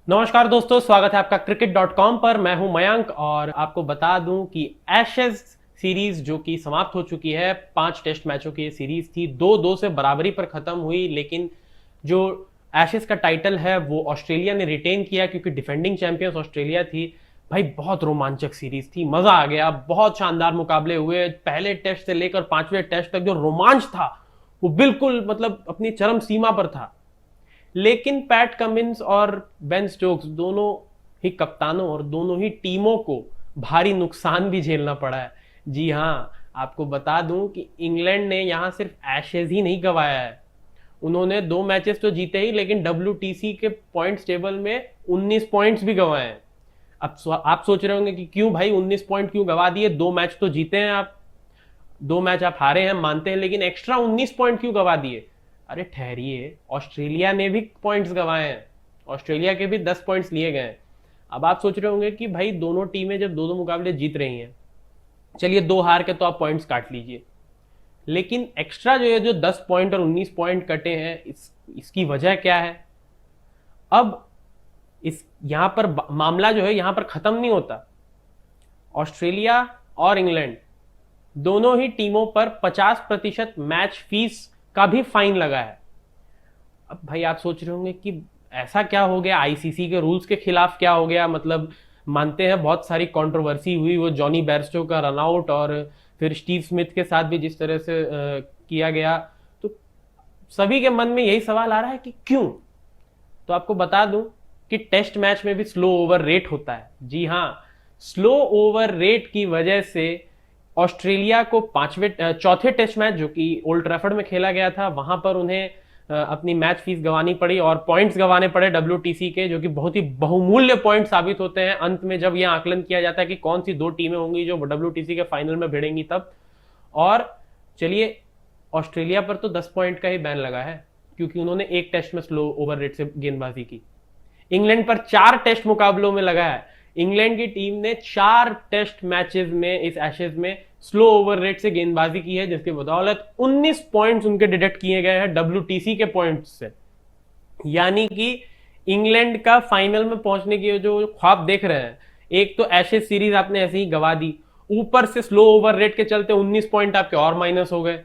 नमस्कार दोस्तों, स्वागत है आपका cricket.com पर। मैं हूं मयंक और आपको बता दूं कि एशेज सीरीज जो कि समाप्त हो चुकी है, 5 टेस्ट मैचों की ये सीरीज थी, 2-2 से बराबरी पर खत्म हुई। लेकिन जो एशेज का टाइटल है वो ऑस्ट्रेलिया ने रिटेन किया क्योंकि डिफेंडिंग चैंपियंस ऑस्ट्रेलिया थी। भाई बहुत रोमांचक सीरीज थी, मजा आ गया, बहुत शानदार मुकाबले हुए। पहले टेस्ट से लेकर 5वें टेस्ट तक जो रोमांच था वो बिल्कुल मतलब अपनी चरम सीमा पर था। लेकिन पैट कमिंस और बेन स्टोक्स दोनों ही कप्तानों और दोनों ही टीमों को भारी नुकसान भी झेलना पड़ा है। जी हाँ, आपको बता दूं कि इंग्लैंड ने यहां सिर्फ एशेज ही नहीं गंवाया है, उन्होंने 2 मैचेस तो जीते ही, लेकिन WTC के पॉइंट्स टेबल में 19 पॉइंट्स भी गंवाए हैं। अब आप सोच रहे होंगे कि क्यों भाई 19 पॉइंट क्यों गंवा दिए, 2 मैच तो जीते हैं आप, 2 मैच आप हारे हैं मानते हैं, लेकिन एक्स्ट्रा 19 पॉइंट क्यों गंवा दिए? अरे ठहरिए, ऑस्ट्रेलिया ने भी पॉइंट्स गंवाए हैं, ऑस्ट्रेलिया के भी 10 पॉइंट्स लिए गए हैं। अब आप सोच रहे होंगे कि भाई दोनों टीमें जब 2-2 मुकाबले जीत रही हैं, चलिए 2 हार के तो आप पॉइंट्स काट लीजिए, लेकिन एक्स्ट्रा जो है, जो 10 पॉइंट और 19 पॉइंट कटे हैं, इसकी वजह क्या है? अब इस यहां पर मामला जो है यहां पर खत्म नहीं होता। ऑस्ट्रेलिया और इंग्लैंड दोनों ही टीमों पर 50% मैच फीस का भी फाइन लगा है। अब भाई आप सोच रहे होंगे कि ऐसा क्या हो गया, आईसीसी के रूल्स के खिलाफ क्या हो गया? मतलब मानते हैं बहुत सारी कंट्रोवर्सी हुई, वो जॉनी बेयरस्टो का रनआउट और फिर स्टीव स्मिथ के साथ भी जिस तरह से किया गया, तो सभी के मन में यही सवाल आ रहा है कि क्यों। तो आपको बता दूं कि टेस्ट मैच में भी स्लो ओवर रेट होता है। जी हाँ, स्लो ओवर रेट की वजह से ऑस्ट्रेलिया को चौथे टेस्ट मैच जो कि ओल्ड ट्रैफर्ड में खेला गया था, वहां पर उन्हें अपनी मैच फीस गंवानी पड़ी और पॉइंट्स गंवाने पड़े WTC के, जो कि बहुत ही बहुमूल्य पॉइंट साबित होते हैं अंत में जब यह आकलन किया जाता है कि कौन सी 2 टीमें होंगी जो WTC के फाइनल में भिड़ेंगी तब। और चलिए, ऑस्ट्रेलिया पर तो 10 पॉइंट का ही बैन लगा है क्योंकि उन्होंने 1 टेस्ट में स्लो ओवर रेट से गेंदबाजी की। इंग्लैंड पर 4 टेस्ट मुकाबलों में लगा है। इंग्लैंड की टीम ने 4 टेस्ट मैचेस में इस एशेज में स्लो ओवर रेट से गेंदबाजी की है, जिसकी बदौलत 19 पॉइंट्स उनके डिडक्ट किए गए हैं WTC के पॉइंट्स से। यानी कि इंग्लैंड का फाइनल में पहुंचने की जो ख्वाब देख रहे हैं, एक तो एशेज सीरीज आपने ऐसे ही गंवा दी, ऊपर से स्लो ओवर रेट के चलते 19 पॉइंट आपके और माइनस हो गए।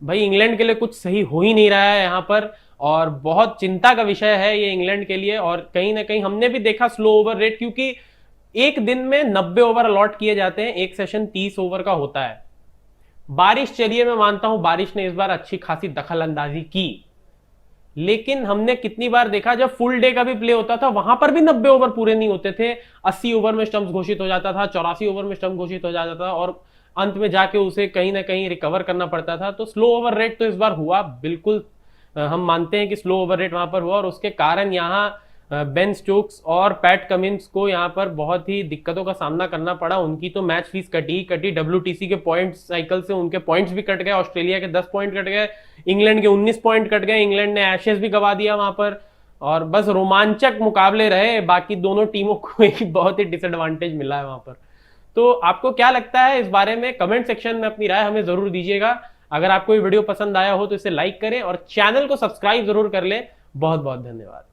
भाई इंग्लैंड के लिए कुछ सही हो ही नहीं रहा है यहां पर, और बहुत चिंता का विषय है ये इंग्लैंड के लिए। और कहीं ना कहीं हमने भी देखा स्लो ओवर रेट, क्योंकि एक दिन में 90 ओवर अलॉट किए जाते हैं, एक सेशन 30 ओवर का होता है। बारिश, चलिए मैं मानता हूं बारिश ने इस बार अच्छी खासी दखल अंदाजी की, लेकिन हमने कितनी बार देखा जब फुल डे का भी प्ले होता था वहां पर भी 90 ओवर पूरे नहीं होते थे। 80 ओवर में स्टंप्स घोषित हो जाता था, 84 ओवर में स्टंप घोषित हो जाता था और अंत में जाके उसे कहीं ना कहीं रिकवर करना पड़ता था। तो स्लो ओवर रेट तो इस बार हुआ, बिल्कुल हम मानते हैं कि स्लो ओवर रेट वहां पर हुआ, और उसके कारण यहाँ बेन स्टोक्स और पैट कमिंस को यहाँ पर बहुत ही दिक्कतों का सामना करना पड़ा। उनकी तो मैच फीस कटी ही कटी, WTC के पॉइंट साइकिल से उनके पॉइंट्स भी कट गए, ऑस्ट्रेलिया के 10 पॉइंट कट गए, इंग्लैंड के 19 पॉइंट कट गए, इंग्लैंड ने एशेज भी गवा दिया वहां पर। और बस रोमांचक मुकाबले रहे, बाकी दोनों टीमों को एक बहुत ही डिसएडवांटेज मिला है वहां पर। तो आपको क्या लगता है इस बारे में? कमेंट सेक्शन में अपनी राय हमें जरूर दीजिएगा। अगर आपको ये वीडियो पसंद आया हो तो इसे लाइक करें और चैनल को सब्सक्राइब जरूर कर लें। बहुत बहुत धन्यवाद।